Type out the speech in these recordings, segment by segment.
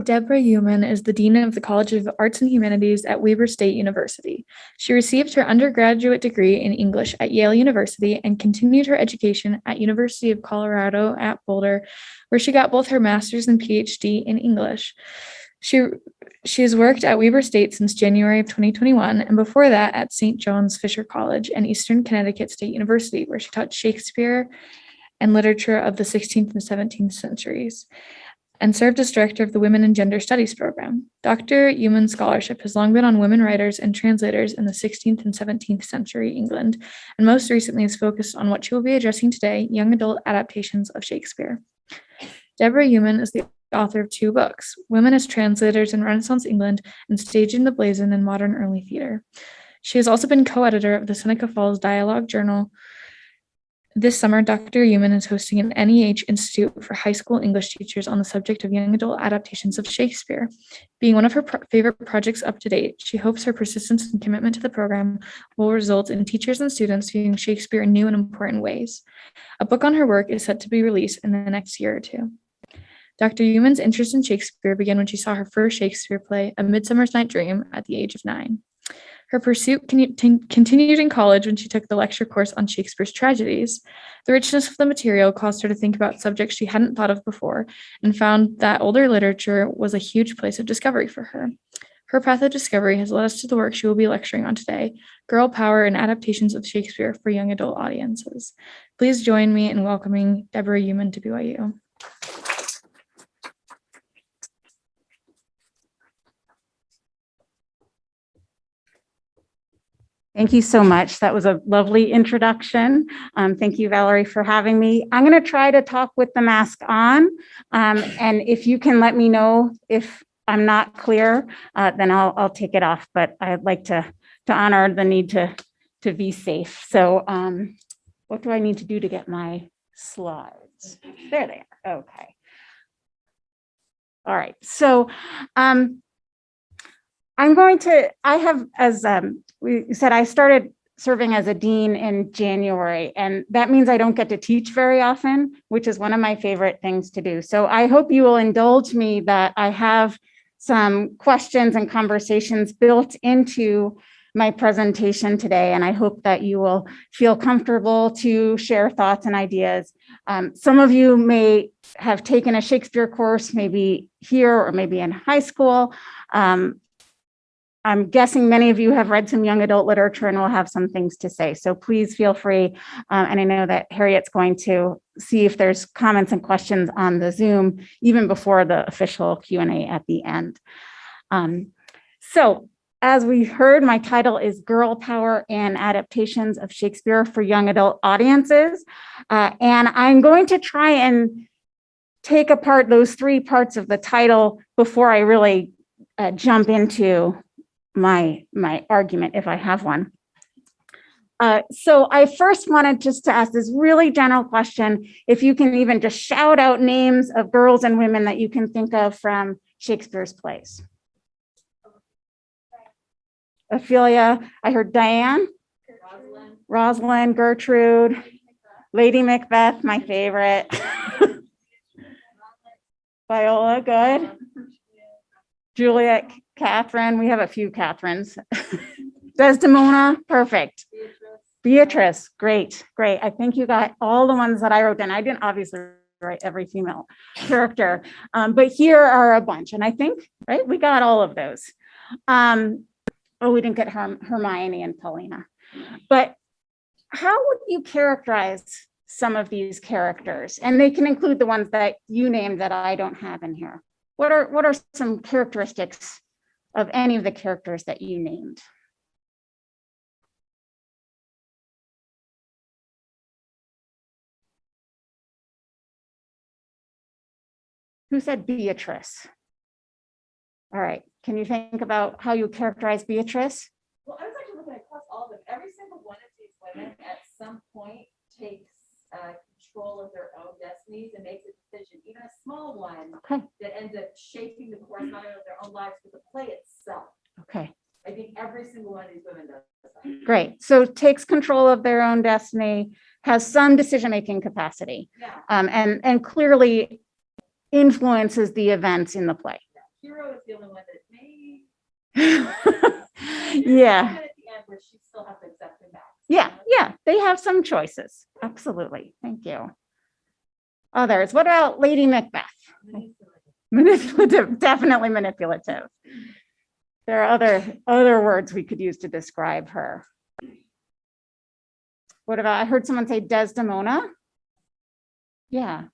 Deborah Uman is the Dean of the College of Arts and Humanities at Weber State University. She received her undergraduate degree in English at Yale University and continued her education at University of Colorado at Boulder, where she got both her master's and PhD in English. She has worked at Weber State since January of 2021, and before that at St. John's Fisher College and Eastern Connecticut State University, where she taught Shakespeare and literature of the 16th and 17th centuries, and served as director of the Women and Gender Studies program. Dr. Uman's scholarship has long been on women writers and translators in the 16th and 17th century England, and most recently is focused on what she will be addressing today, young adult adaptations of Shakespeare. Deborah Uman is the author of 2 books, Women as Translators in Renaissance England and Staging the Blazon in Modern Early Theatre. She has also been co-editor of the Seneca Falls Dialogue Journal. This summer, Dr. Uman is hosting an NEH Institute for high school English teachers on the subject of young adult adaptations of Shakespeare. Being one of her favorite projects up to date, she hopes her persistence and commitment to the program will result in teachers and students viewing Shakespeare in new and important ways. A book on her work is set to be released in the next year or 2. Dr. Uman's interest in Shakespeare began when she saw her first Shakespeare play, A Midsummer Night's Dream, at the age of 9. Her pursuit continued in college when she took the lecture course on Shakespeare's tragedies. The richness of the material caused her to think about subjects she hadn't thought of before and found that older literature was a huge place of discovery for her. Her path of discovery has led us to the work she will be lecturing on today, Girl Power and Adaptations of Shakespeare for Young Adult Audiences. Please join me in welcoming Deborah Uman to BYU. Thank you so much. That was a lovely introduction. Thank you, Valerie, for having me. I'm going to try to talk with the mask on. And if you can let me know if I'm not clear, then I'll take it off. But I'd like to honor the need to be safe. So what do I need to do to get my slides? There they are. Okay. All right. So I have, as we said, I started serving as a dean in January, and that means I don't get to teach very often, which is one of my favorite things to do. So I hope you will indulge me that I have some questions and conversations built into my presentation today, and I hope that you will feel comfortable to share thoughts and ideas. Some of you may have taken a Shakespeare course, maybe here or maybe in high school. I'm guessing many of you have read some young adult literature and will have some things to say. So please feel free. And I know that Harriet's going to see if there's comments and questions on the Zoom, even before the official Q&A at the end. So as we heard, my title is Girl Power and Adaptations of Shakespeare for Young Adult Audiences. And I'm going to try and take apart those 3 parts of the title before I really jump into my argument, if I have one. So I first wanted just to ask this really general question, if you can even just shout out names of girls and women that you can think of from Shakespeare's plays. Ophelia, I heard Diane, Rosalind, Gertrude, Lady Macbeth, my favorite. Viola, good. Juliet, Catherine, we have a few Catherines. Desdemona, perfect. Beatrice, great. I think you got all the ones that I wrote down. I didn't obviously write every female character, but here are a bunch. And I think, right, we got all of those. Oh, we didn't get Hermione and Paulina. But how would you characterize some of these characters? And they can include the ones that you named that I don't have in here. What are some characteristics of any of the characters that you named? Who said Beatrice? All right, can you think about how you characterize Beatrice? Well, I was actually looking across all of them. Every single one of these women at some point takes control of their own destinies and makes a decision, even a small one, that ends up shaping the course not only of their own lives, but the play itself. Okay. I think every single one of these women does that. Great. So takes control of their own destiny, has some decision-making capacity, Yeah. and clearly influences the events in the play. Hero is the only one that may. Yeah. At the end where she still has to accept him back. Yeah, they have some choices. Absolutely. Thank you. Others, what about Lady Macbeth? Manipulative, definitely manipulative. There are other words we could use to describe her. What about, I heard someone say Desdemona. Yeah.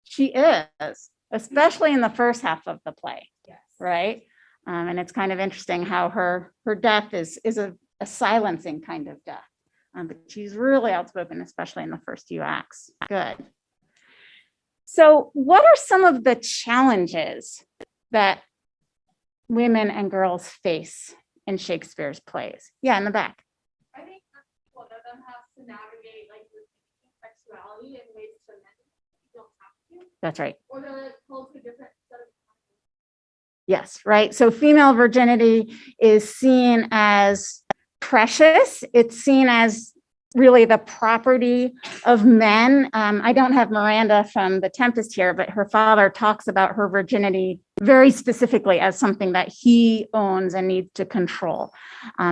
She is, especially in the first half of the play, Yes. right? And it's kind of interesting how her death is a silencing kind of death. But she's really outspoken, especially in the first few acts. Good. So what are some of the challenges that women and girls face in Shakespeare's plays? Yeah, in the back. I think one of them has to navigate like the sexuality in ways to men don't have to, That's right. or they're like called to a different set of. Yes, right. So female virginity is seen as precious. It's seen as really the property of men. I don't have Miranda from The Tempest here, but her father talks about her virginity very specifically as something that he owns and needs to control.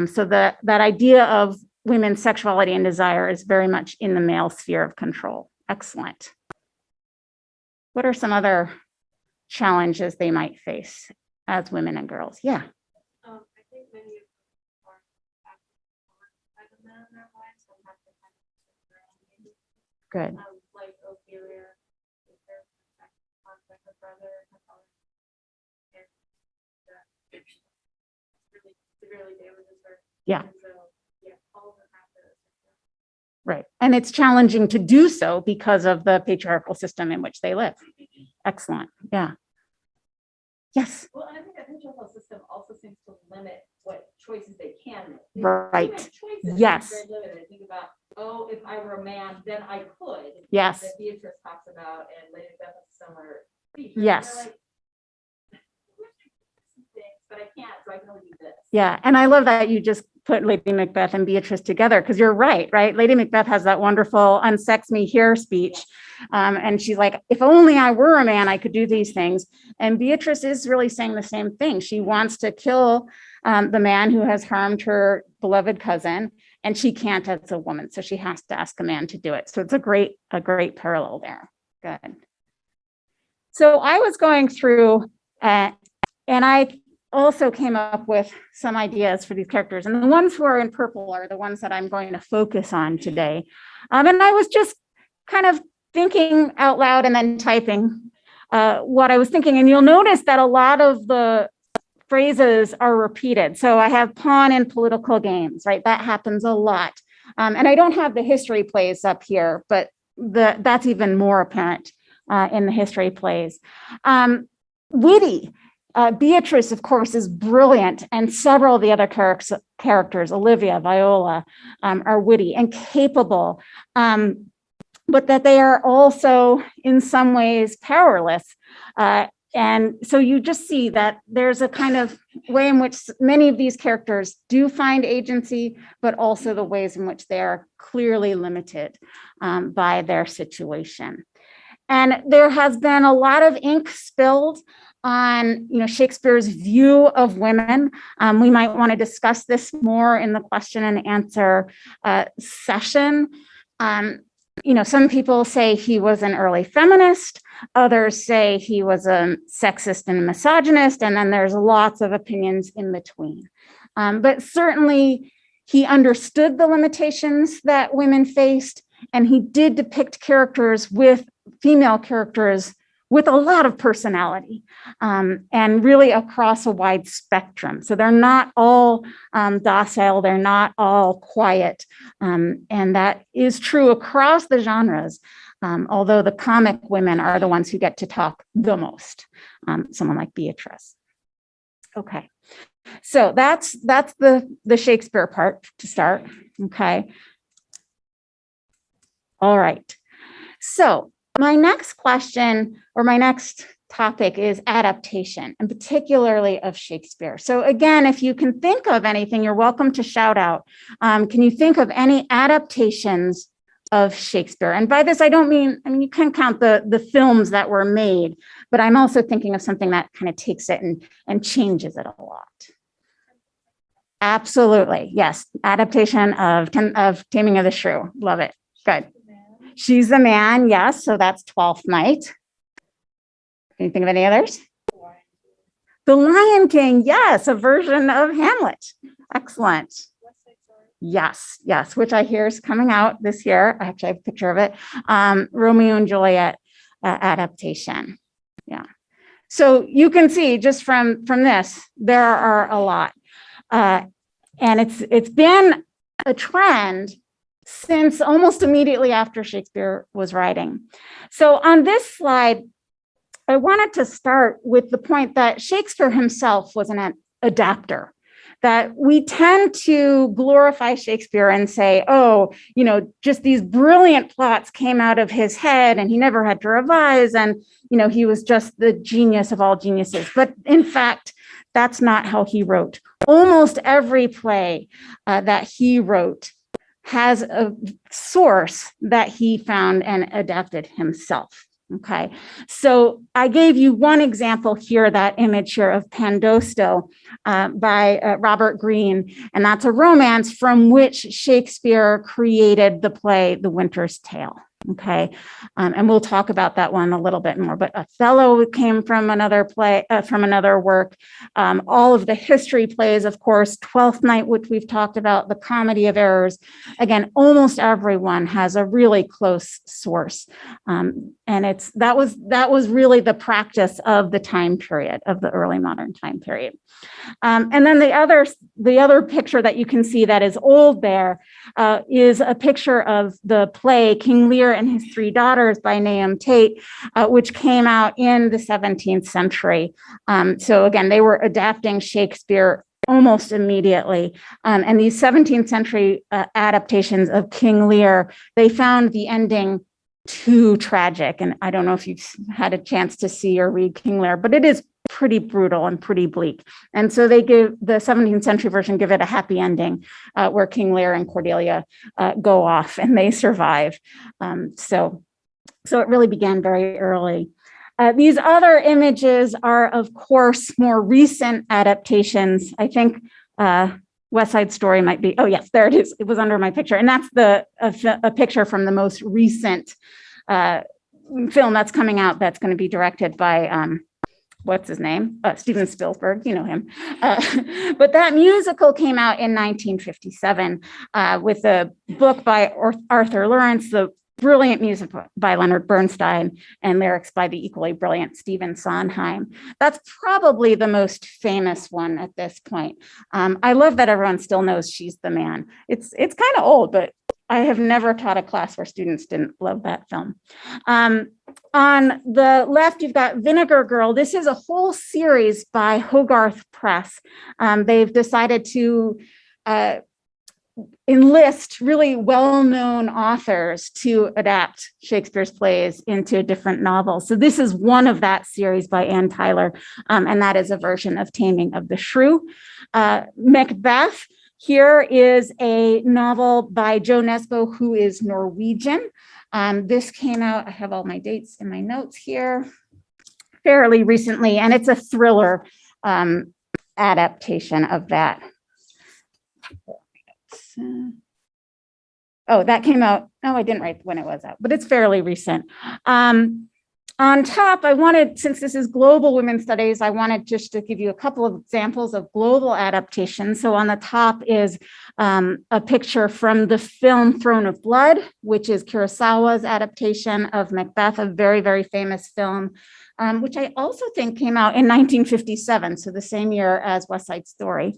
So that idea of women's sexuality and desire is very much in the male sphere of control. Excellent. What are some other challenges they might face as women and girls? Yeah. I think many of them are by the men in their lives and have to kind of their own needs. Good. Like Ophelia, with her conflict with her brother and her father, and really severely damages her. Yeah. And so, yeah, all of them have to. Right. And it's challenging to do so because of the patriarchal system in which they live. Excellent. Yeah. Yes. Well, and I think that patriarchal system also seems to limit what choices they can make. They Right. do make choices, Yes. it's very limited. Think about, oh, if I were a man, then I could. Yes. That Beatrice talks about, and Lady Macbeth has a similar speech. Yes. They're like, I wish I could do some things, but I can't, so I can only do this. Yeah. And I love that you just put Lady Macbeth and Beatrice together, because you're right? Lady Macbeth has that wonderful unsex me here speech. And she's like, if only I were a man, I could do these things. And Beatrice is really saying the same thing. She wants to kill the man who has harmed her beloved cousin, and she can't as a woman. So she has to ask a man to do it. So it's a great parallel there. Good. So I was going through and I also came up with some ideas for these characters. And the ones who are in purple are the ones that I'm going to focus on today. And I was just kind of thinking out loud and then typing what I was thinking. And you'll notice that a lot of the phrases are repeated. So I have pawn in political games, right? That happens a lot. And I don't have the history plays up here, but that's even more apparent in the history plays. Witty. Beatrice, of course, is brilliant, and several of the other characters, Olivia, Viola, are witty and capable, but that they are also in some ways powerless. And so you just see that there's a kind of way in which many of these characters do find agency, but also the ways in which they are clearly limited by their situation. And there has been a lot of ink spilled on Shakespeare's view of women. We might want to discuss this more in the question and answer session. Some people say he was an early feminist, others say he was a sexist and misogynist, and then there's lots of opinions in between. But certainly he understood the limitations that women faced, and he did depict female characters with a lot of personality, and really across a wide spectrum. So they're not all docile, they're not all quiet. And that is true across the genres, although the comic women are the ones who get to talk the most, someone like Beatrice. Okay, so that's the Shakespeare part to start, okay? All right, so my next question, or my next topic is adaptation, and particularly of Shakespeare. So again, if you can think of anything, you're welcome to shout out. Can you think of any adaptations of Shakespeare? And by this, I don't mean, you can count the films that were made, but I'm also thinking of something that kind of takes it and changes it a lot. Absolutely, yes. Adaptation of Taming of the Shrew. Love it. Good. She's the Man, yes. So that's Twelfth Night. Can you think of any others? The Lion King, yes, a version of Hamlet. Excellent. Yes, yes, which I hear is coming out this year. Actually, I have a picture of it. Romeo and Juliet adaptation. Yeah. So you can see just from this, there are a lot. And it's been a trend since almost immediately after Shakespeare was writing. So on this slide, I wanted to start with the point that Shakespeare himself was an adapter, that we tend to glorify Shakespeare and say, oh, just these brilliant plots came out of his head and he never had to revise. And, he was just the genius of all geniuses. But in fact, that's not how he wrote. Almost every play that he wrote has a source that he found and adapted himself. Okay, so I gave you one example here, that image here of Pandosto by Robert Greene, and that's a romance from which Shakespeare created the play The Winter's Tale. Okay, and we'll talk about that one a little bit more, but Othello came from another play, from another work. All of the history plays, of course, Twelfth Night, which we've talked about, the Comedy of Errors. Again, almost everyone has a really close source. And that was really the practice of the time period, of the early modern time period. And then the other picture that you can see that is old there is a picture of the play King Lear and His Three Daughters by Nahum Tate, which came out in the 17th century. So again, they were adapting Shakespeare almost immediately. And these 17th century adaptations of King Lear, they found the ending too tragic. And I don't know if you've had a chance to see or read King Lear, but it is pretty brutal and pretty bleak. And so they give the 17th century version, give it a happy ending where King Lear and Cordelia go off and they survive. So it really began very early. These other images are, of course, more recent adaptations. I think West Side Story might be, oh yes, there it is. It was under my picture. And that's a picture from the most recent film that's coming out that's going to be directed by, what's his name? Steven Spielberg, you know him. But that musical came out in 1957 with a book by Arthur Lawrence, the brilliant music by Leonard Bernstein, and lyrics by the equally brilliant Stephen Sondheim. That's probably the most famous one at this point. I love that everyone still knows She's the Man. It's kind of old, but I have never taught a class where students didn't love that film. On the left, you've got Vinegar Girl. This is a whole series by Hogarth Press. They've decided to enlist really well-known authors to adapt Shakespeare's plays into different novels. So this is one of that series by Anne Tyler, and that is a version of Taming of the Shrew. Macbeth, here is a novel by Jo Nesbø, who is Norwegian. This came out, I have all my dates in my notes here, fairly recently, and it's a thriller adaptation of that. Oh, that came out, I didn't write when it was out, but it's fairly recent. On top, I wanted, since this is global women's studies, I wanted just to give you a couple of examples of global adaptations. So on the top is a picture from the film Throne of Blood, which is Kurosawa's adaptation of Macbeth, a very, very famous film, which I also think came out in 1957, so the same year as West Side Story.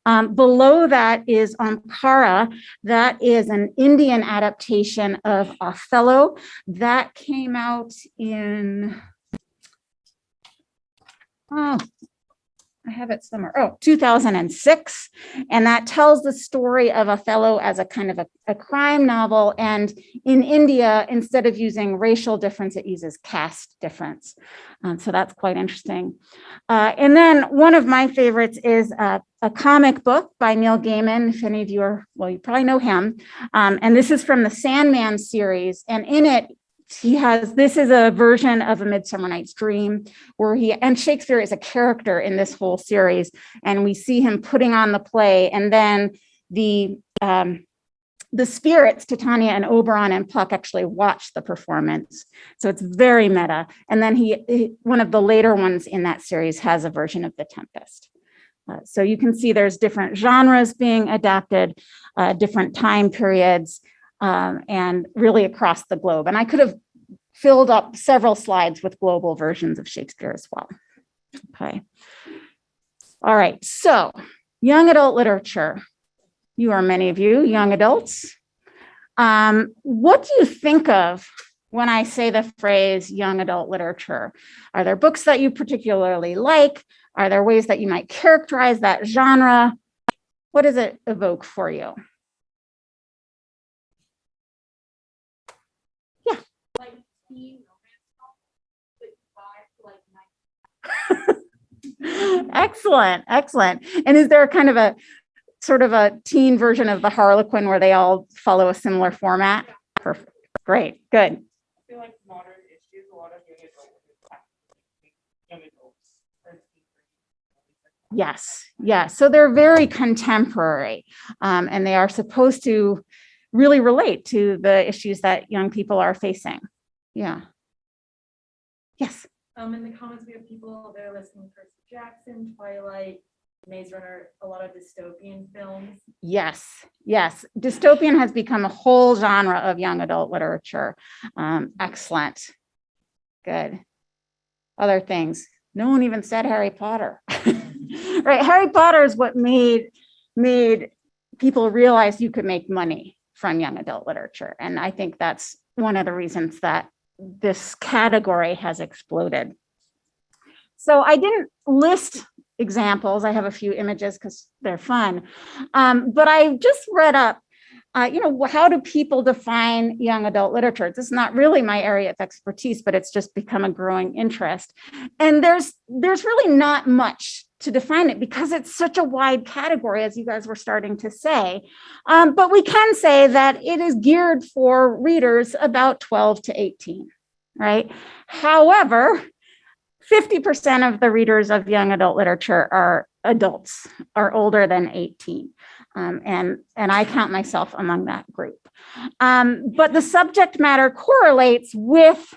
Below that is Omkara. That is an Indian adaptation of Othello. That came out in, I have it somewhere. Oh, 2006. And that tells the story of Othello as a kind of a crime novel. And in India, instead of using racial difference, it uses caste difference. So that's quite interesting. And then one of my favorites is a comic book by Neil Gaiman. If any of you are, well, you probably know him. And this is from the Sandman series. And in it, this is a version of A Midsummer Night's Dream where and Shakespeare is a character in this whole series, and we see him putting on the play, and then the spirits, Titania and Oberon and Puck, actually watch the performance. So it's very meta. And then one of the later ones in that series has a version of The Tempest. So you can see there's different genres being adapted, different time periods, and really across the globe. And I could have filled up several slides with global versions of Shakespeare as well. Okay. All right. So young adult literature. You are many of you young adults. What do you think of when I say the phrase young adult literature? Are there books that you particularly like? Are there ways that you might characterize that genre? What does it evoke for you? Excellent, excellent. And is there kind of a sort of a teen version of the Harlequin where they all follow a similar format? Perfect. Great, good. I feel like modern issues, a lot of young adults. Yes, yes. So they're very contemporary, and they are supposed to really relate to the issues that young people are facing. Yeah. Yes. In the comments, we have people that are listening for Jackson, Twilight, Maze Runner, a lot of dystopian films. Yes, yes. Dystopian has become a whole genre of young adult literature. Excellent. Good. Other things. No one even said Harry Potter. Right. Harry Potter is what made people realize you could make money from young adult literature. And I think that's one of the reasons that this category has exploded. So I didn't list examples. I have a few images because they're fun. But I just read up, how do people define young adult literature? This is not really my area of expertise, but it's just become a growing interest. And there's really not much to define it because it's such a wide category, as you guys were starting to say. But we can say that it is geared for readers about 12 to 18, right? However, 50% of the readers of young adult literature are adults, are older than 18. And I count myself among that group. But the subject matter correlates with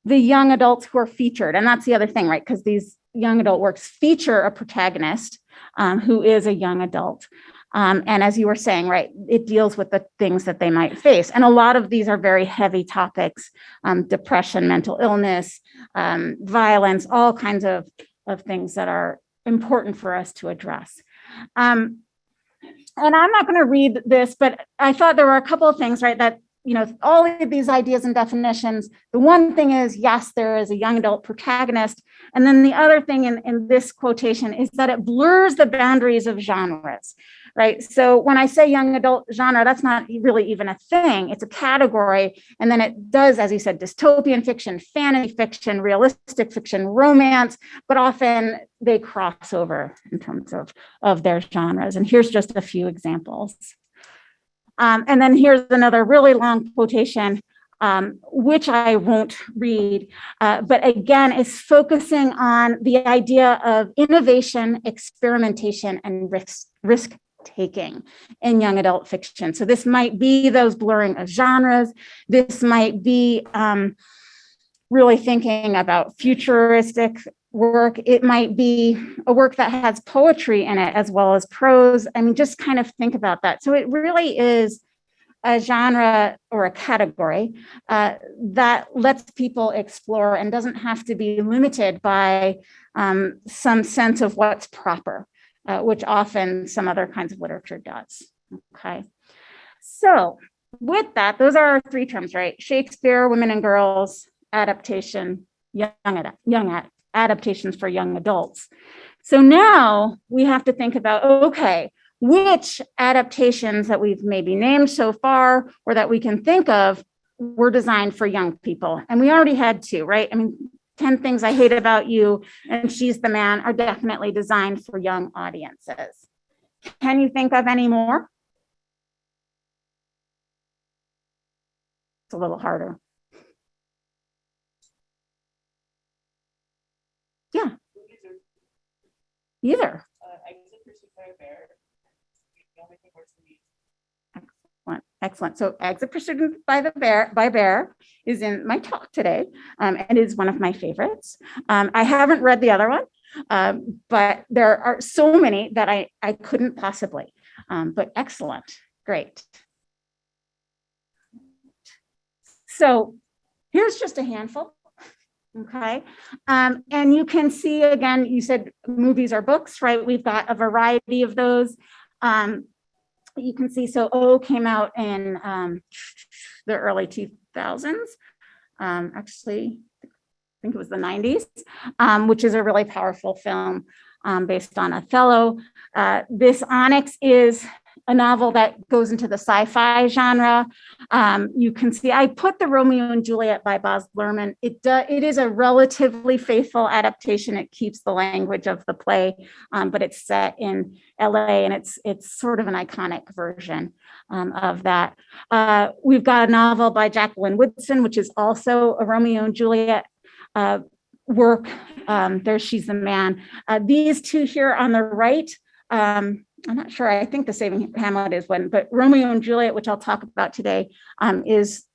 the young adults who are featured. And that's the other thing, right? Because these young adult works feature a protagonist who is a young adult. And as you were saying, right, it deals with the things that they might face. And a lot of these are very heavy topics, depression, mental illness, violence, all kinds of things that are important for us to address. And I'm not going to read this, but I thought there were a couple of things, right, that, all of these ideas and definitions. The one thing is, yes, there is a young adult protagonist. And then the other thing in this quotation is that it blurs the boundaries of genres, right? So when I say young adult genre, that's not really even a thing. It's a category. And then it does, as you said, dystopian fiction, fantasy fiction, realistic fiction, romance, but often they cross over in terms of their genres. And here's just a few examples. And then here's another really long quotation, which I won't read, but again, is focusing on the idea of innovation, experimentation, and risk-taking in young adult fiction. So this might be those blurring of genres. This might be really thinking about futuristic work. It might be a work that has poetry in it as well as prose. I mean, just kind of think about that. So it really is a genre or a category that lets people explore and doesn't have to be limited by some sense of what's proper, which often some other kinds of literature does. Okay. So with that, those are our three terms, right? Shakespeare, women and girls, adaptation, young adaptations for young adults. So now we have to think about, okay, which adaptations that we've maybe named so far or that we can think of were designed for young people. And we already had two, right? I mean, 10 Things I Hate About You and She's the Man are definitely designed for young audiences. Can you think of any more? It's a little harder. Yeah. Either. Exit Pursuit by a Bear. The only thing worse than me. Excellent, excellent. So Exit Pursuit by Bear is in my talk today, and is one of my favorites. I haven't read the other one, but there are so many that I couldn't possibly, but excellent, great. So here's just a handful. Okay. And you can see, again, you said movies or books, right? We've got a variety of those. You can see, so O came out in the early 2000s. Actually, I think it was the 90s, which is a really powerful film based on Othello. This Onyx is a novel that goes into the sci-fi genre. You can see, I put the Romeo and Juliet by Baz Luhrmann. It is a relatively faithful adaptation. It keeps the language of the play, but it's set in LA, and it's sort of an iconic version of that. We've got a novel by Jacqueline Woodson, which is also a Romeo and Juliet work. There, She's the Man. These two here on the right, I'm not sure, I think The Saving Hamlet is one, but Romeo and Juliet, which I'll talk about today, is,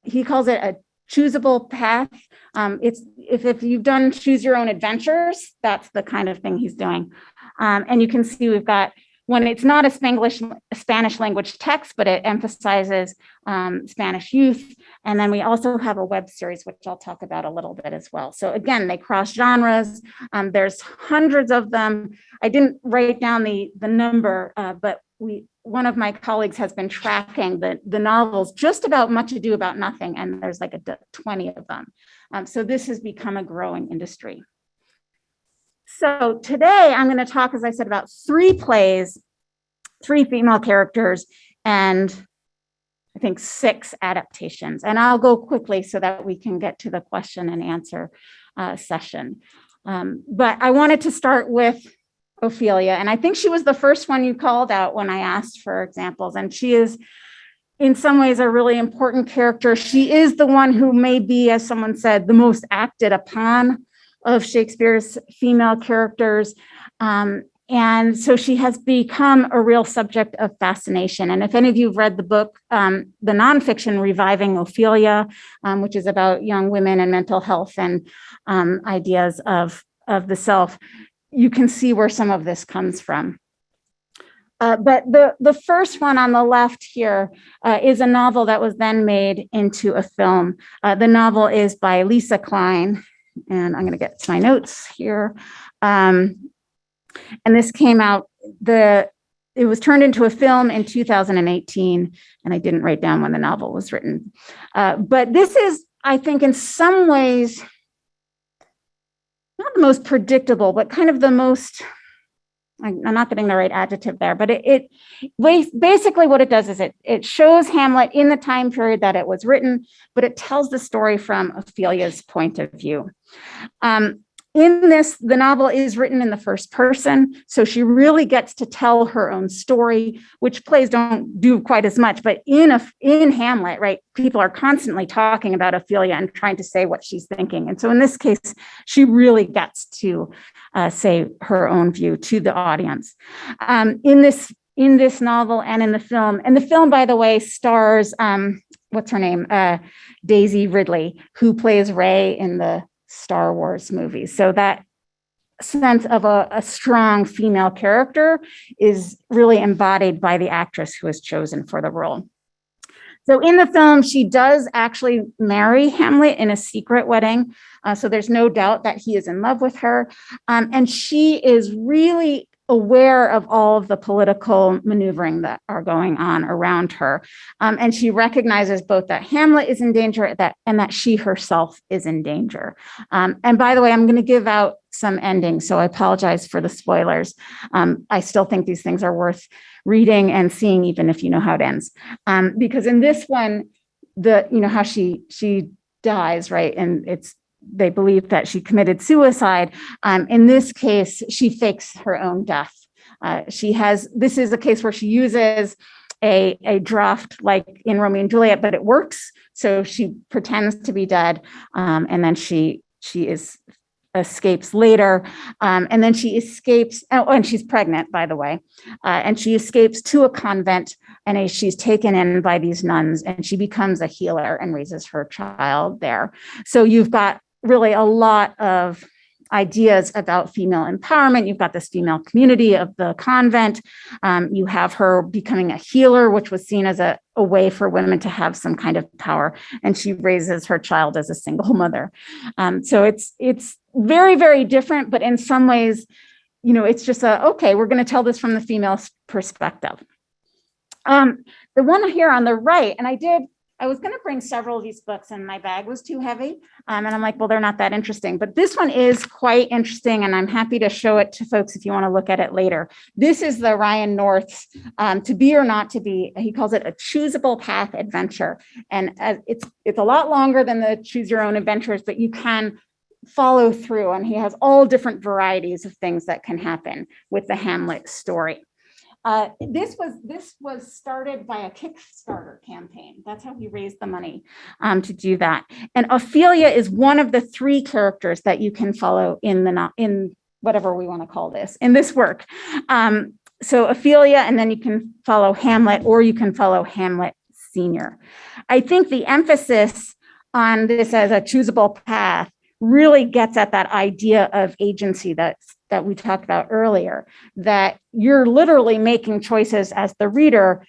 he calls it a choosable path. It's if you've done Choose Your Own Adventures, that's the kind of thing he's doing. And you can see we've got one, it's not a Spanish language text, but it emphasizes Spanish youth. And then we also have a web series, which I'll talk about a little bit as well. So again, they cross genres. There's hundreds of them. I didn't write down the number, but one of my colleagues has been tracking the novels just about Much Ado About Nothing, and there's like 20 of them. So this has become a growing industry. So today I'm going to talk, as I said, about 3 plays, 3 female characters, and I think 6 adaptations. And I'll go quickly so that we can get to the question and answer session. But I wanted to start with Ophelia, and I think she was the first one you called out when I asked for examples, and she is in some ways a really important character. She is the one who may be, as someone said, the most acted upon of Shakespeare's female characters. And so she has become a real subject of fascination. And if any of you have read the book, the nonfiction Reviving Ophelia, which is about young women and mental health and ideas of the self, you can see where some of this comes from. But the first one on the left here is a novel that was then made into a film. The novel is by Lisa Klein, and I'm going to get to my notes here. And this came out, it was turned into a film in 2018, and I didn't write down when the novel was written. But this is, I think, in some ways, not the most predictable, but kind of the most, I'm not getting the right adjective there, but it basically what it does is it shows Hamlet in the time period that it was written, but it tells the story from Ophelia's point of view. In this, the novel is written in the first person, so she really gets to tell her own story, which plays don't do quite as much, but in Hamlet, right, people are constantly talking about Ophelia and trying to say what she's thinking. And so in this case, she really gets to say her own view to the audience. In this novel and in the film, by the way, stars, what's her name? Daisy Ridley, who plays Rey in the Star Wars movies. So that sense of a strong female character is really embodied by the actress who was chosen for the role. So in the film, she does actually marry Hamlet in a secret wedding. So there's no doubt that he is in love with her. And she is really aware of all of the political maneuvering that are going on around her. And she recognizes both that Hamlet is in danger and that she herself is in danger. And by the way, I'm going to give out some endings, so I apologize for the spoilers. I still think these things are worth reading and seeing, even if you know how it ends. Because in this one, how she dies, right? And they believe that she committed suicide. In this case, she fakes her own death. This is a case where she uses a draft like in Romeo and Juliet, but it works. So she pretends to be dead, and then she escapes later, and then she escapes. Oh, and she's pregnant, by the way, and she escapes to a convent, and she's taken in by these nuns, and she becomes a healer and raises her child there. So you've got really a lot of ideas about female empowerment. You've got this female community of the convent. You have her becoming a healer, which was seen as a way for women to have some kind of power. And she raises her child as a single mother. So it's very, very different, but in some ways, it's just okay, we're going to tell this from the female perspective. The one here on the right, and I was going to bring several of these books and my bag was too heavy. And I'm like, well, they're not that interesting, but this one is quite interesting. And I'm happy to show it to folks if you want to look at it later. This is the Ryan North's To Be or Not to Be. He calls it a choosable path adventure. And it's a lot longer than the Choose Your Own Adventures, but you can follow through. And he has all different varieties of things that can happen with the Hamlet story. This was started by a Kickstarter campaign. That's how he raised the money to do that. And Ophelia is one of the three characters that you can follow in whatever we want to call this, in this work. So Ophelia, and then you can follow Hamlet, or you can follow Hamlet Senior. I think the emphasis on this as a choosable path really gets at that idea of agency that we talked about earlier, that you're literally making choices as the reader,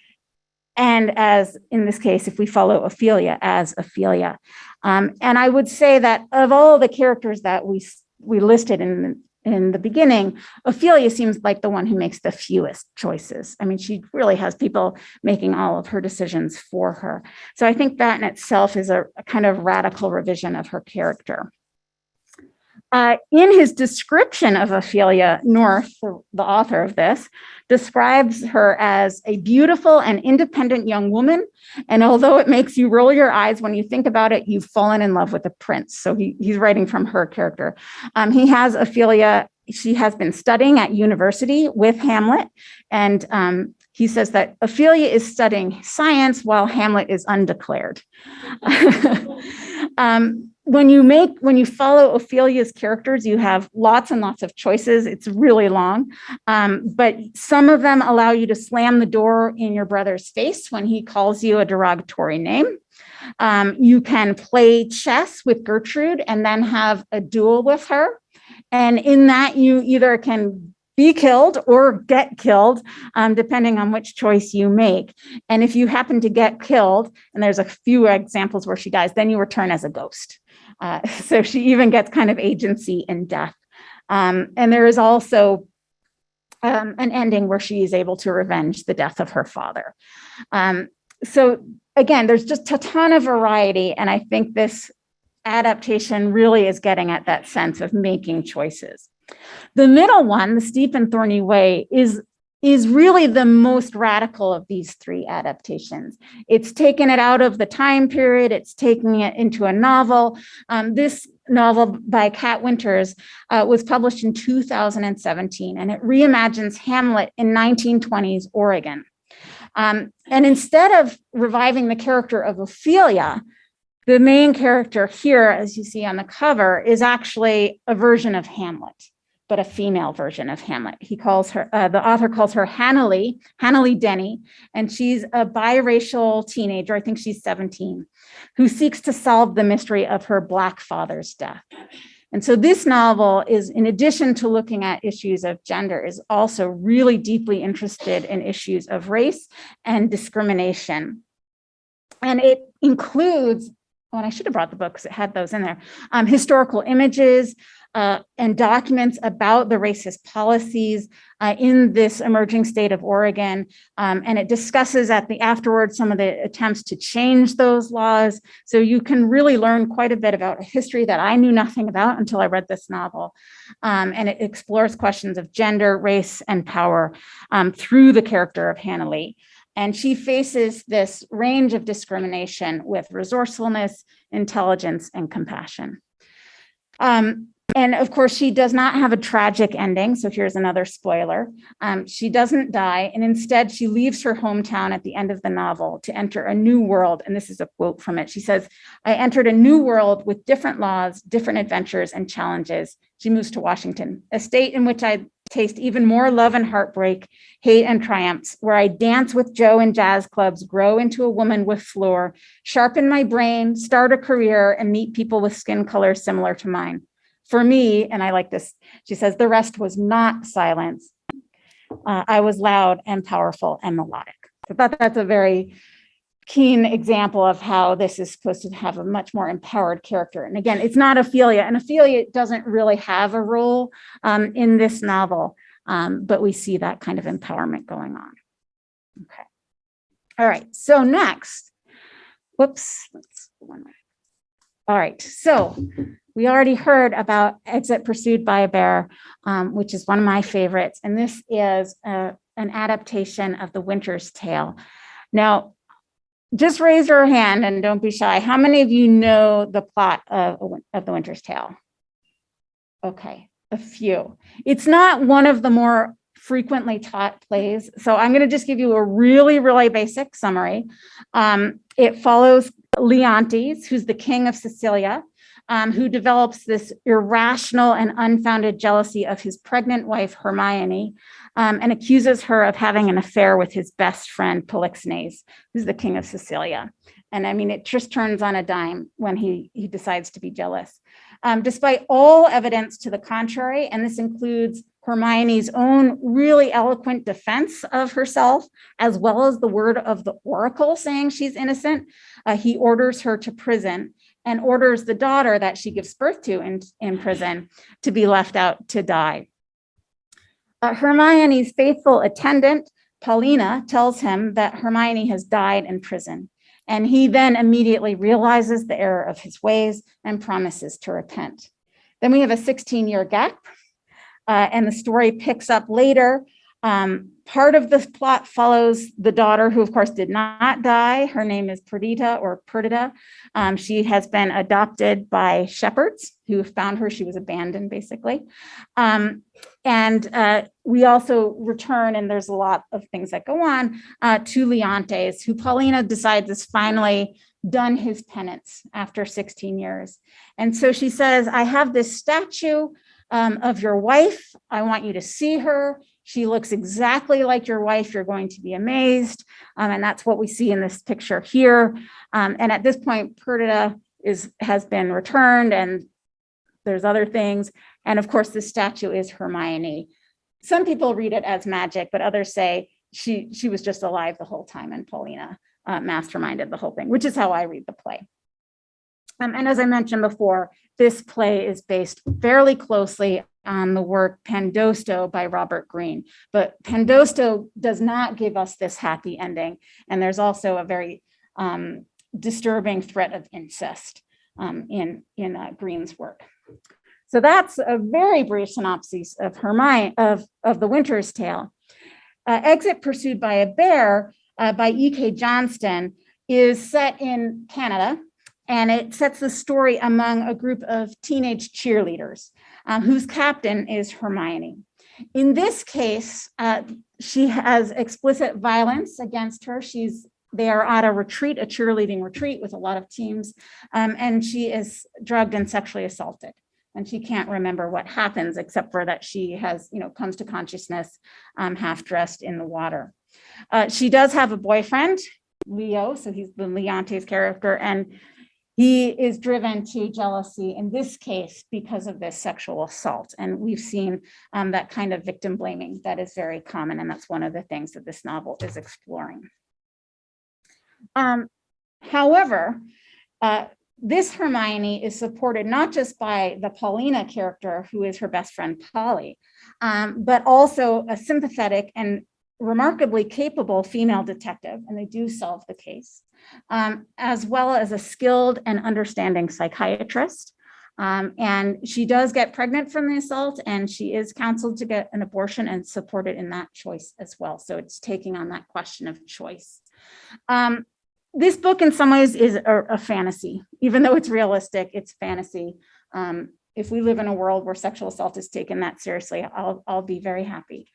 and as in this case, if we follow Ophelia, as Ophelia. And I would say that of all the characters that we listed in the beginning, Ophelia seems like the one who makes the fewest choices. I mean, she really has people making all of her decisions for her. So I think that in itself is a kind of radical revision of her character. In his description of Ophelia, North, the author of this, describes her as a beautiful and independent young woman. And although it makes you roll your eyes when you think about it, you've fallen in love with a prince. So he's writing from her character. He has Ophelia, she has been studying at university with Hamlet. And he says that Ophelia is studying science while Hamlet is undeclared. When you follow Ophelia's characters, you have lots and lots of choices. It's really long, but some of them allow you to slam the door in your brother's face when he calls you a derogatory name. You can play chess with Gertrude and then have a duel with her. And in that, you either can be killed or get killed, depending on which choice you make. And if you happen to get killed, and there's a few examples where she dies, then you return as a ghost. So she even gets kind of agency in death. And there is also an ending where she is able to revenge the death of her father. So again, there's just a ton of variety. And I think this adaptation really is getting at that sense of making choices. The middle one, The Steep and Thorny Way, is really the most radical of these three adaptations. It's taken it out of the time period. It's taking it into a novel. This novel by Kat Winters was published in 2017, and it reimagines Hamlet in 1920s Oregon. And instead of reviving the character of Ophelia, the main character here, as you see on the cover, is actually a version of Hamlet, but a female version of Hamlet. He calls her, the author calls her Hanley Denny, and she's a biracial teenager, I think she's 17, who seeks to solve the mystery of her Black father's death. And so this novel is, in addition to looking at issues of gender, is also really deeply interested in issues of race and discrimination. And it includes, and I should have brought the book because it had those in there, historical images, and documents about the racist policies in this emerging state of Oregon. And it discusses afterwards some of the attempts to change those laws. So you can really learn quite a bit about a history that I knew nothing about until I read this novel. And it explores questions of gender, race, and power through the character of Hannah Lee. And she faces this range of discrimination with resourcefulness, intelligence, and compassion. And of course, she does not have a tragic ending. So here's another spoiler. She doesn't die. And instead, she leaves her hometown at the end of the novel to enter a new world. And this is a quote from it. She says, "I entered a new world with different laws, different adventures, and challenges." She moves to Washington, a state in which I taste even more love and heartbreak, hate and triumphs, where I dance with Joe in jazz clubs, grow into a woman with floor, sharpen my brain, start a career, and meet people with skin color similar to mine. For me, and I like this, she says, the rest was not silence. I was loud and powerful and melodic. I thought that's a very keen example of how this is supposed to have a much more empowered character. And again, it's not Ophelia, and Ophelia doesn't really have a role in this novel, but we see that kind of empowerment going on. Okay. All right, so next, whoops, let's go one way. All right, so we already heard about Exit Pursued by a Bear, which is one of my favorites. And this is an adaptation of The Winter's Tale. Now, just raise your hand and don't be shy. How many of you know the plot of The Winter's Tale? Okay, a few. It's not one of the more frequently taught plays. So I'm going to just give you a really, really basic summary. It follows Leontes, who's the king of Sicilia, who develops this irrational and unfounded jealousy of his pregnant wife, Hermione, and accuses her of having an affair with his best friend, Polixenes, who's the king of Sicilia. And I mean, it just turns on a dime when he decides to be jealous. Despite all evidence to the contrary, and this includes Hermione's own really eloquent defense of herself, as well as the word of the oracle saying she's innocent, he orders her to prison and orders the daughter that she gives birth to in prison to be left out to die. Hermione's faithful attendant, Paulina, tells him that Hermione has died in prison. And he then immediately realizes the error of his ways and promises to repent. Then we have a 16-year gap, and the story picks up later. Part of the plot follows the daughter, who of course did not die. Her name is Perdita or Perdita. She has been adopted by shepherds who found her. She was abandoned, basically. And we also return, and there's a lot of things that go on, to Leontes, who Paulina decides is finally done his penance after 16 years. And so she says, I have this statue of your wife. I want you to see her. She looks exactly like your wife. You're going to be amazed. And that's what we see in this picture here. And at this point, Perdita has been returned, and there's other things. And of course, this statue is Hermione. Some people read it as magic, but others say she was just alive the whole time, and Paulina masterminded the whole thing, which is how I read the play. And as I mentioned before, this play is based fairly closely on the work Pandosto by Robert Greene. But Pandosto does not give us this happy ending. And there's also a very disturbing threat of incest in Greene's work. So that's a very brief synopsis of The Winter's Tale. Exit Pursued by a Bear by E.K. Johnston is set in Canada, and it sets the story among a group of teenage cheerleaders whose captain is Hermione. In this case, she has explicit violence against her. They are at a retreat, a cheerleading retreat with a lot of teams, and she is drugged and sexually assaulted. And she can't remember what happens except for that she comes to consciousness half dressed in the water. She does have a boyfriend, Leo, so he's the Leontes character, and he is driven to jealousy in this case because of this sexual assault. And we've seen that kind of victim blaming that is very common, and that's one of the things that this novel is exploring. However, this Hermione is supported not just by the Paulina character, who is her best friend Polly, but also a sympathetic and remarkably capable female detective, and they do solve the case, as well as a skilled and understanding psychiatrist. And she does get pregnant from the assault, and she is counseled to get an abortion and supported in that choice as well. So it's taking on that question of choice. This book in some ways is a fantasy. Even though it's realistic, it's fantasy. If we live in a world where sexual assault is taken that seriously, I'll be very happy.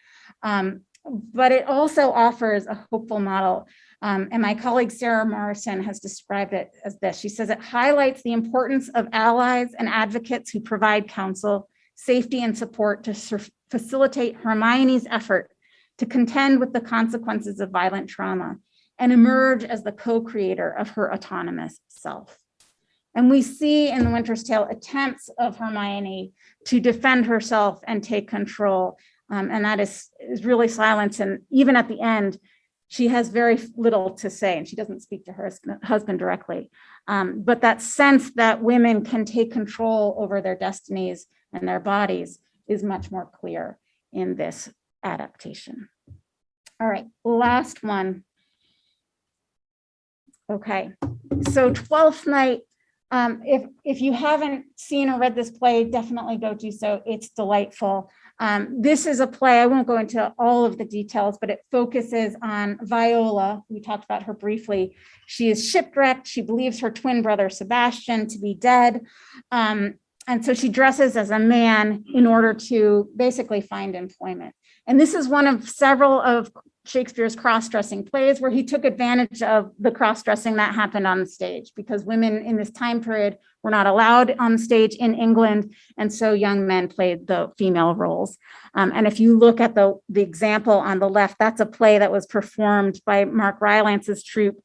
But it also offers a hopeful model. And my colleague Sarah Morrison has described it as this. She says it highlights the importance of allies and advocates who provide counsel, safety, and support to facilitate Hermione's effort to contend with the consequences of violent trauma and emerge as the co-creator of her autonomous self. And we see in The Winter's Tale attempts of Hermione to defend herself and take control. And that is really silence. And even at the end, she has very little to say, and she doesn't speak to her husband directly. But that sense that women can take control over their destinies and their bodies is much more clear in this adaptation. All right, last one. Okay, so Twelfth Night. If you haven't seen or read this play, definitely go do so. It's delightful. This is a play, I won't go into all of the details, but it focuses on Viola. We talked about her briefly. She is shipwrecked. She believes her twin brother, Sebastian, to be dead. And so she dresses as a man in order to basically find employment. And this is one of several of Shakespeare's cross-dressing plays where he took advantage of the cross-dressing that happened on the stage, because women in this time period were not allowed on stage in England, and so young men played the female roles. And if you look at the example on the left, that's a play that was performed by Mark Rylance's troupe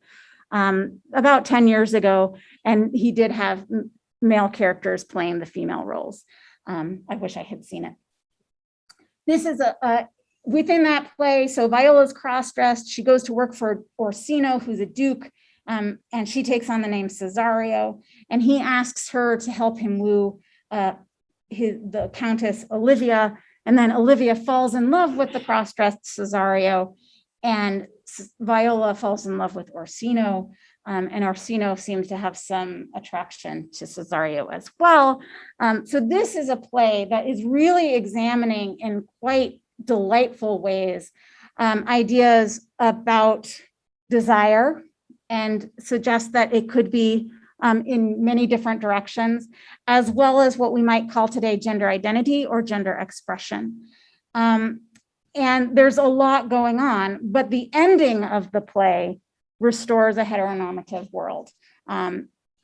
about 10 years ago, and he did have male characters playing the female roles. I wish I had seen it. This is within that play, so Viola's cross-dressed. She goes to work for Orsino, who's a duke, and she takes on the name Cesario, and he asks her to help him woo the Countess Olivia, and then Olivia falls in love with the cross-dressed Cesario, and Viola falls in love with Orsino, and Orsino seems to have some attraction to Cesario as well. So this is a play that is really examining in quite delightful ways ideas about desire, and suggests that it could be in many different directions, as well as what we might call today gender identity or gender expression. And there's a lot going on, but the ending of the play restores a heteronormative world,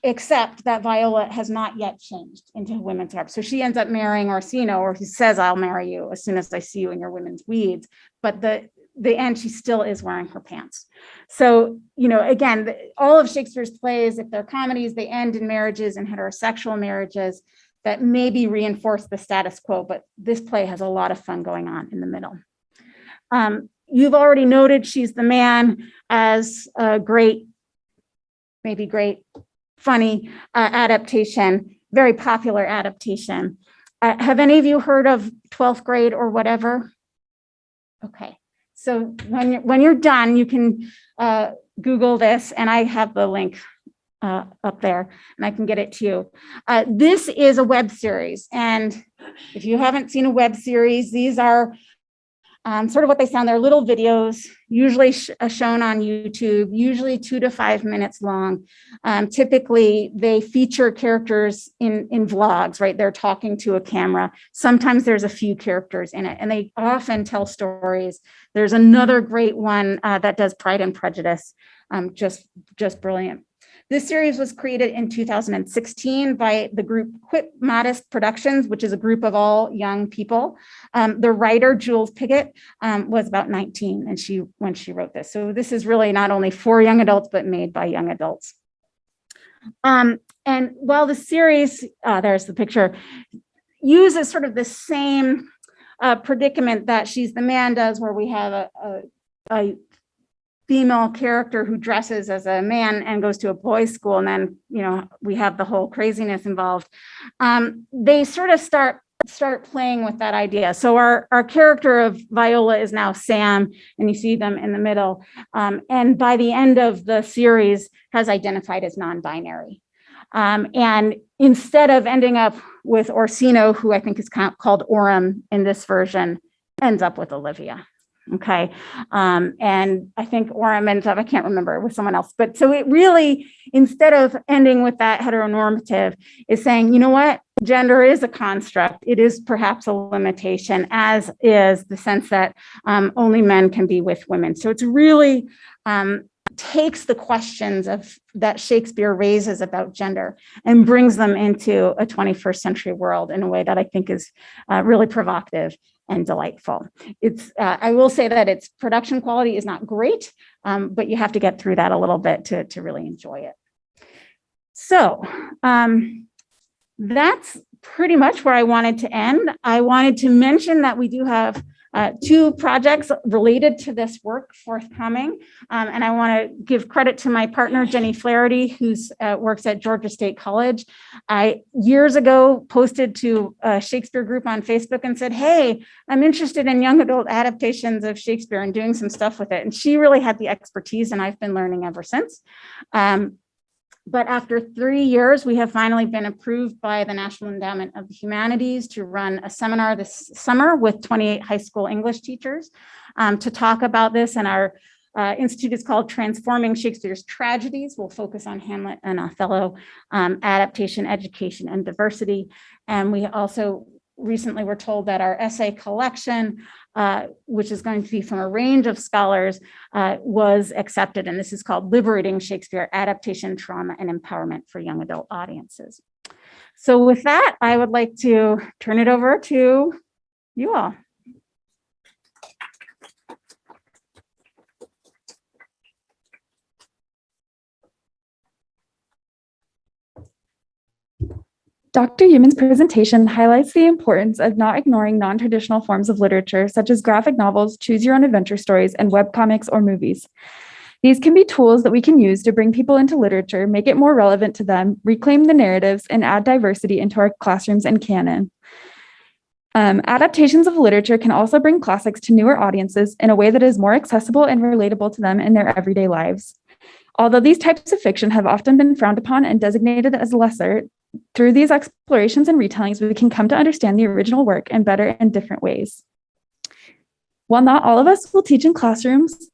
except that Viola has not yet changed into a women's garb. So she ends up marrying Orsino, or he says, I'll marry you as soon as I see you in your women's weeds. But the end, she still is wearing her pants. So, again, all of Shakespeare's plays, if they're comedies, they end in marriages and heterosexual marriages that maybe reinforce the status quo, but this play has a lot of fun going on in the middle. You've already noted she's the man as a great, funny adaptation, very popular adaptation. Have any of you heard of 12th grade or whatever? Okay, so when you're done, you can Google this, and I have the link up there, and I can get it to you. This is a web series, and if you haven't seen a web series, these are sort of what they sound. They're little videos, usually shown on YouTube, usually 2 to 5 minutes long. Typically, they feature characters in vlogs, right? They're talking to a camera. Sometimes there's a few characters in it, and they often tell stories. There's another great one that does Pride and Prejudice, just brilliant. This series was created in 2016 by the group Quip Modest Productions, which is a group of all young people. The writer, Jules Piggott, was about 19 when she wrote this. So this is really not only for young adults, but made by young adults. And while the series, there's the picture, uses sort of the same predicament that She's the Man does, where we have a female character who dresses as a man and goes to a boys' school, and then, you know, we have the whole craziness involved. They sort of start playing with that idea. So our character of Viola is now Sam, and you see them in the middle. And by the end of the series has identified as non-binary. And instead of ending up with Orsino, who I think is called Orem in this version, ends up with Olivia. Okay. And I think Orem ends up, I can't remember, with someone else. But so it really, instead of ending with that heteronormative, is saying, you know what? Gender is a construct. It is perhaps a limitation, as is the sense that only men can be with women. So it's really takes the questions that Shakespeare raises about gender and brings them into a 21st century world in a way that I think is really provocative and delightful. It's I will say that its production quality is not great, but you have to get through that a little bit to really enjoy it. So that's pretty much where I wanted to end. I wanted to mention that we do have 2 projects related to this work forthcoming. And I want to give credit to my partner, Jenny Flaherty, who works at Georgia State College. I years ago posted to a Shakespeare group on Facebook and said, hey, I'm interested in young adult adaptations of Shakespeare and doing some stuff with it. And she really had the expertise, and I've been learning ever since. But after 3 years, we have finally been approved by the National Endowment of the Humanities to run a seminar this summer with 28 high school English teachers to talk about this. And our institute is called Transforming Shakespeare's Tragedies. We'll focus on Hamlet and Othello, adaptation, education, and diversity. And we also recently were told that our essay collection, which is going to be from a range of scholars, was accepted. And this is called Liberating Shakespeare, Adaptation, Trauma, and Empowerment for Young Adult Audiences. So with that, I would like to turn it over to you all. Dr. Uman's presentation highlights the importance of not ignoring non-traditional forms of literature, such as graphic novels, choose-your-own-adventure stories, and webcomics or movies. These can be tools that we can use to bring people into literature, make it more relevant to them, reclaim the narratives, and add diversity into our classrooms and canon. Adaptations of literature can also bring classics to newer audiences in a way that is more accessible and relatable to them in their everyday lives. Although these types of fiction have often been frowned upon and designated as lesser, through these explorations and retellings, we can come to understand the original work in better and different ways. While not all of us will teach in classrooms,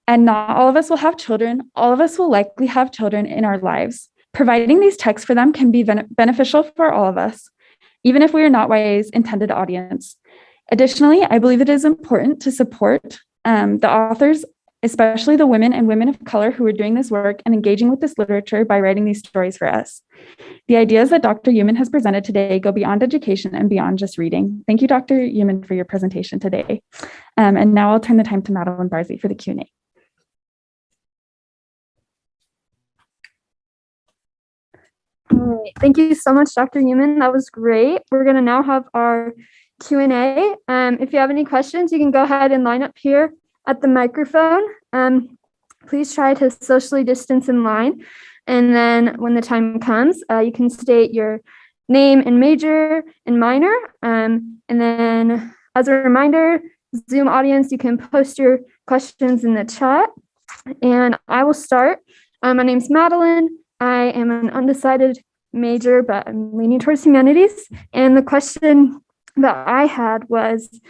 and not all of us will have children, all of us will likely have children in our lives. Providing these texts for them can be beneficial for all of us, even if we are not YA's intended audience. Additionally, I believe it is important to support the authors, especially the women and women of color who are doing this work and engaging with this literature by writing these stories for us. The ideas that Dr. Uman has presented today go beyond education and beyond just reading. Thank you, Dr. Uman, for your presentation today. And now I'll turn the time to Madeline Barzey for the Q&A. All right. Thank you so much, Dr. Uman. That was great. We're going to now have our Q&A. If you have any questions, you can go ahead and line up here at the microphone. Please try to socially distance in line. And then when the time comes, you can state your name and major and minor. And then as a reminder, Zoom audience, you can post your questions in the chat. And I will start. My name's Madeline. I am an undecided major, but I'm leaning towards humanities. And the question that I had was,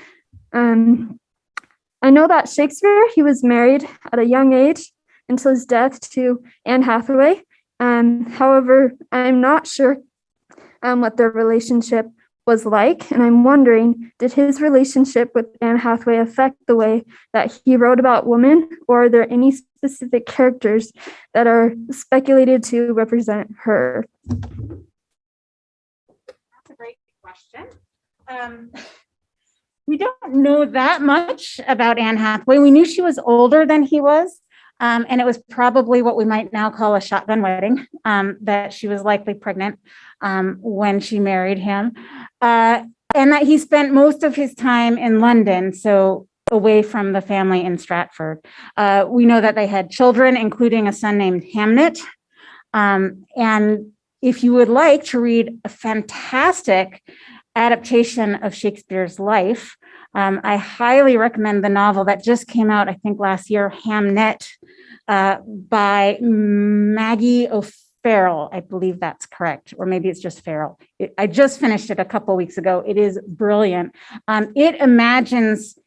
I know that Shakespeare, he was married at a young age until his death to Anne Hathaway. However, I'm not sure what their relationship was like. And I'm wondering, did his relationship with Anne Hathaway affect the way that he wrote about women? Or are there any specific characters that are speculated to represent her? That's a great question. We don't know that much about Anne Hathaway. We knew she was older than he was, and it was probably what we might now call a shotgun wedding, that she was likely pregnant when she married him, and that he spent most of his time in London. So away from the family in Stratford. We know that they had children, including a son named Hamnet. And if you would like to read a fantastic adaptation of Shakespeare's life, I highly recommend the novel that just came out, I think last year, Hamnet, by Maggie O'Farrell. I believe that's correct, or maybe it's just Farrell. I just finished it a couple weeks ago. It is brilliant. It imagines,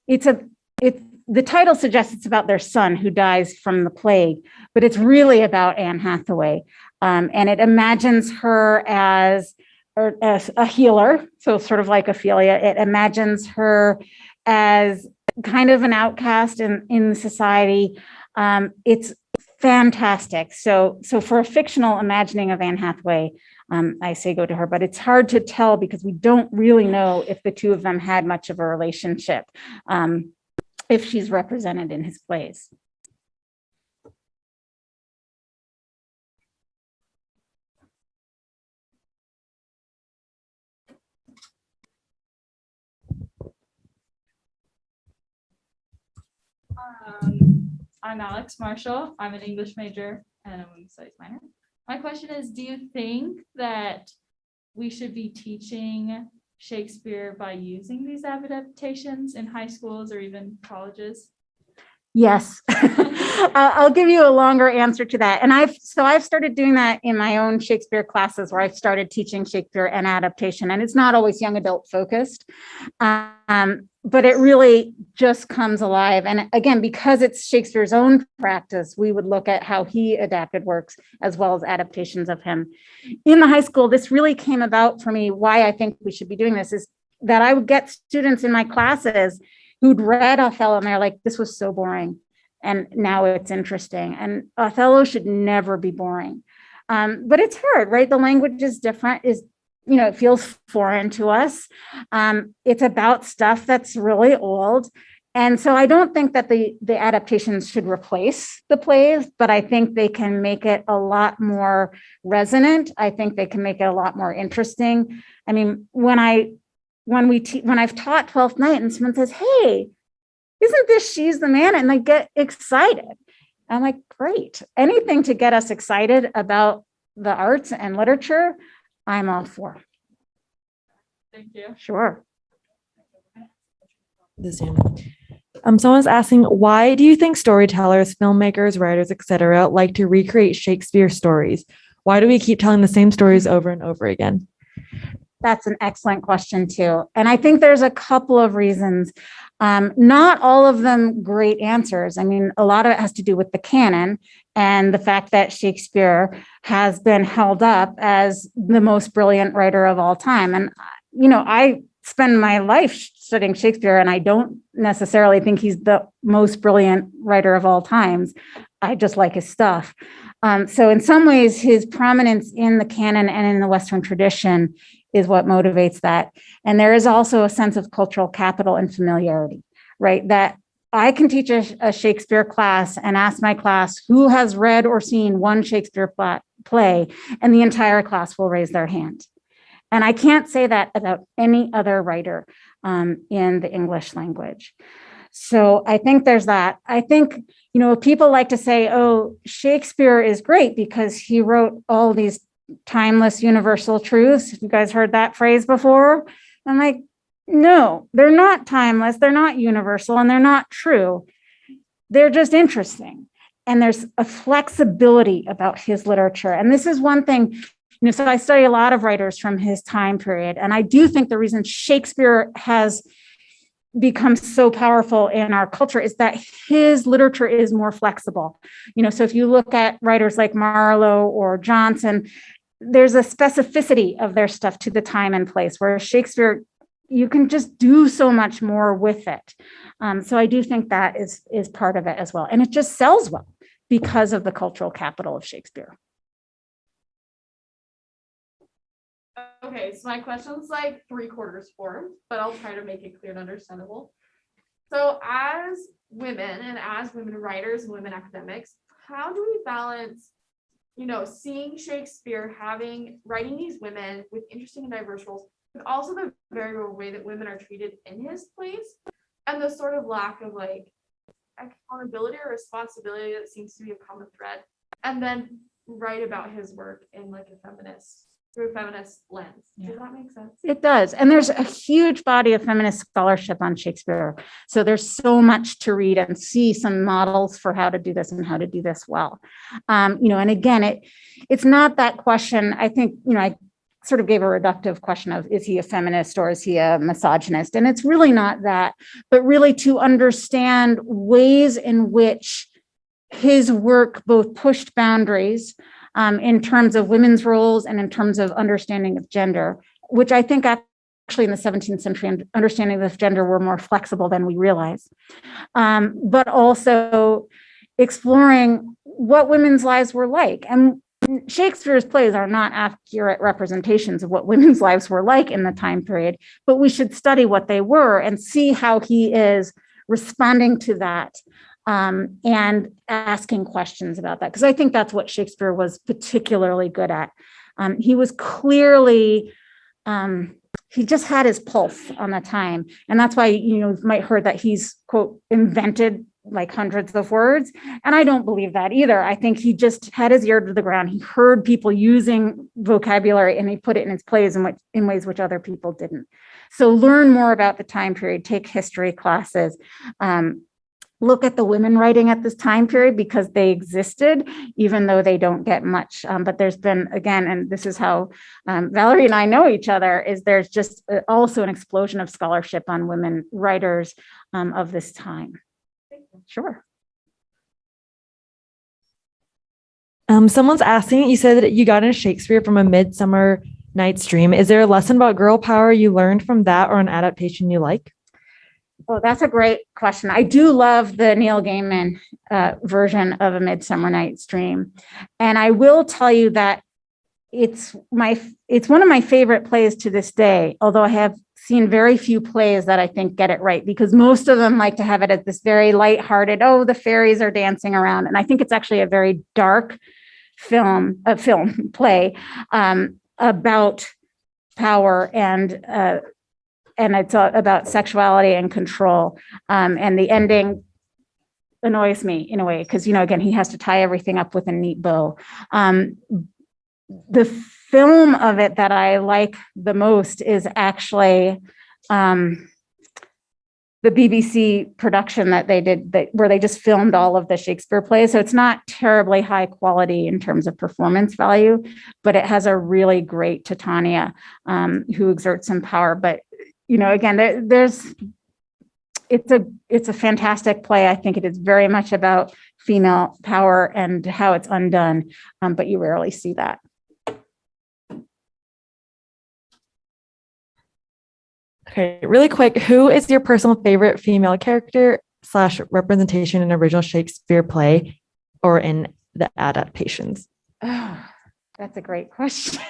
the title suggests it's about their son who dies from the plague, but it's really about Anne Hathaway. And it imagines her as a healer, so sort of like Ophelia. It imagines her as kind of an outcast in society. It's fantastic. So for a fictional imagining of Anne Hathaway, I say go to her, but it's hard to tell because we don't really know if the two of them had much of a relationship, if she's represented in his plays. I'm Alex Marshall. I'm an English major and a women's studies minor. My question is, do you think that we should be teaching Shakespeare by using these adaptations in high schools or even colleges? Yes, I'll give you a longer answer to that. And I've started doing that in my own Shakespeare classes where I've started teaching Shakespeare and adaptation, and it's not always young adult focused, but it really just comes alive. And again, because it's Shakespeare's own practice, we would look at how he adapted works as well as adaptations of him. In the high school, this really came about for me. Why I think we should be doing this is that I would get students in my classes who'd read Othello and they're like, this was so boring. And now it's interesting. And Othello should never be boring. But it's hard, right? The language is different, it feels foreign to us. It's about stuff that's really old. And so I don't think that the adaptations should replace the plays, but I think they can make it a lot more resonant. I think they can make it a lot more interesting. I mean, when I've taught Twelfth Night and someone says, hey, isn't this She's the Man? And they get excited. I'm like, great. Anything to get us excited about the arts and literature, I'm all for. Thank you. Sure. Someone's asking, why do you think storytellers, filmmakers, writers, etc., like to recreate Shakespeare stories? Why do we keep telling the same stories over and over again? That's an excellent question too. And I think there's a couple of reasons. Not all of them great answers. I mean, a lot of it has to do with the canon and the fact that Shakespeare has been held up as the most brilliant writer of all time. And, I spend my life studying Shakespeare, and I don't necessarily think he's the most brilliant writer of all times. I just like his stuff. So in some ways, his prominence in the canon and in the Western tradition is what motivates that. And there is also a sense of cultural capital and familiarity, right? That I can teach a Shakespeare class and ask my class who has read or seen one Shakespeare play, and the entire class will raise their hand. And I can't say that about any other writer in the English language. So I think there's that. I think, people like to say, oh, Shakespeare is great because he wrote all these timeless universal truths. Have you guys heard that phrase before? I'm like, no, they're not timeless, they're not universal, and they're not true. They're just interesting. And there's a flexibility about his literature. And this is one thing, so I study a lot of writers from his time period. And I do think the reason Shakespeare has become so powerful in our culture is that his literature is more flexible. So if you look at writers like Marlowe or Johnson, there's a specificity of their stuff to the time and place, where Shakespeare, you can just do so much more with it. So I do think that is part of it as well. And it just sells well because of the cultural capital of Shakespeare. Okay, so my question's like 3/4 formed, but I'll try to make it clear and understandable. So as women and as women writers and women academics, how do we balance, seeing Shakespeare writing these women with interesting and diverse roles, but also the very real way that women are treated in his plays, and the sort of lack of like accountability or responsibility that seems to be a common thread, and then write about his work in like through a feminist lens. Yeah. Does that make sense? It does. And there's a huge body of feminist scholarship on Shakespeare. So there's so much to read and see some models for how to do this and how to do this well. And again, it's not that question. I think, I sort of gave a reductive question of, is he a feminist or is he a misogynist? And it's really not that, but really to understand ways in which his work both pushed boundaries in terms of women's roles and in terms of understanding of gender, which I think actually in the 17th century, understanding of gender were more flexible than we realize. But also exploring what women's lives were like. And Shakespeare's plays are not accurate representations of what women's lives were like in the time period, but we should study what they were and see how he is responding to that. And asking questions about that, because I think that's what Shakespeare was particularly good at. He was clearly, he just had his pulse on the time. And that's why, you might heard that he's, quote, invented like hundreds of words. And I don't believe that either. I think he just had his ear to the ground. He heard people using vocabulary and he put it in his plays in ways which other people didn't. So learn more about the time period, take history classes, look at the women writing at this time period because they existed, even though they don't get much. But there's been, again, and this is how Valerie and I know each other, is there's just also an explosion of scholarship on women writers of this time. Sure. Someone's asking, you said that you got into Shakespeare from A Midsummer Night's Dream. Is there a lesson about girl power you learned from that or an adaptation you like? Oh, that's a great question. I do love the Neil Gaiman version of A Midsummer Night's Dream. And I will tell you that it's one of my favorite plays to this day, although I have seen very few plays that I think get it right, because most of them like to have it as this very lighthearted, oh, the fairies are dancing around. And I think it's actually a very dark play about power and it's about sexuality and control. And the ending annoys me in a way, because, again, he has to tie everything up with a neat bow. The film of it that I like the most is actually the BBC production that they did, where they just filmed all of the Shakespeare plays. So it's not terribly high quality in terms of performance value, but it has a really great Titania who exerts some power. But again, it's a fantastic play. I think it is very much about female power and how it's undone, but you rarely see that. Okay, really quick, who is your personal favorite female character / representation in original Shakespeare play or in the adaptations? Oh, that's a great question.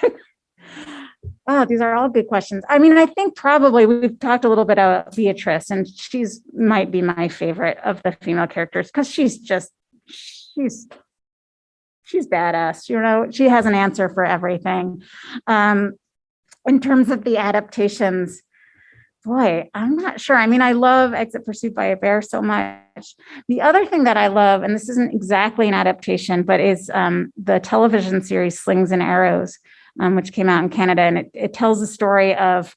Oh, these are all good questions. I mean, I think probably we've talked a little bit about Beatrice, and she's might be my favorite of the female characters because she's badass. She has an answer for everything. In terms of the adaptations, boy, I'm not sure. I mean, I love Exit Pursued by a Bear so much. The other thing that I love, and this isn't exactly an adaptation, but is the television series Slings and Arrows, which came out in Canada, and it tells the story of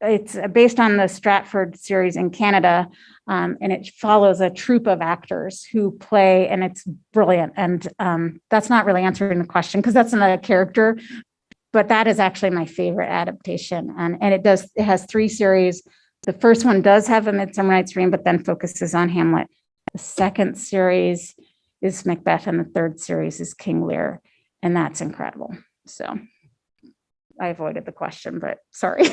it's based on the Stratford series in Canada, and it follows a troupe of actors who play, and it's brilliant. And that's not really answering the question because that's not a character, but that is actually my favorite adaptation. And it has 3 series. The first one does have A Midsummer Night's Dream, but then focuses on Hamlet. The second series is Macbeth, and the third series is King Lear. And that's incredible. So I avoided the question, but sorry.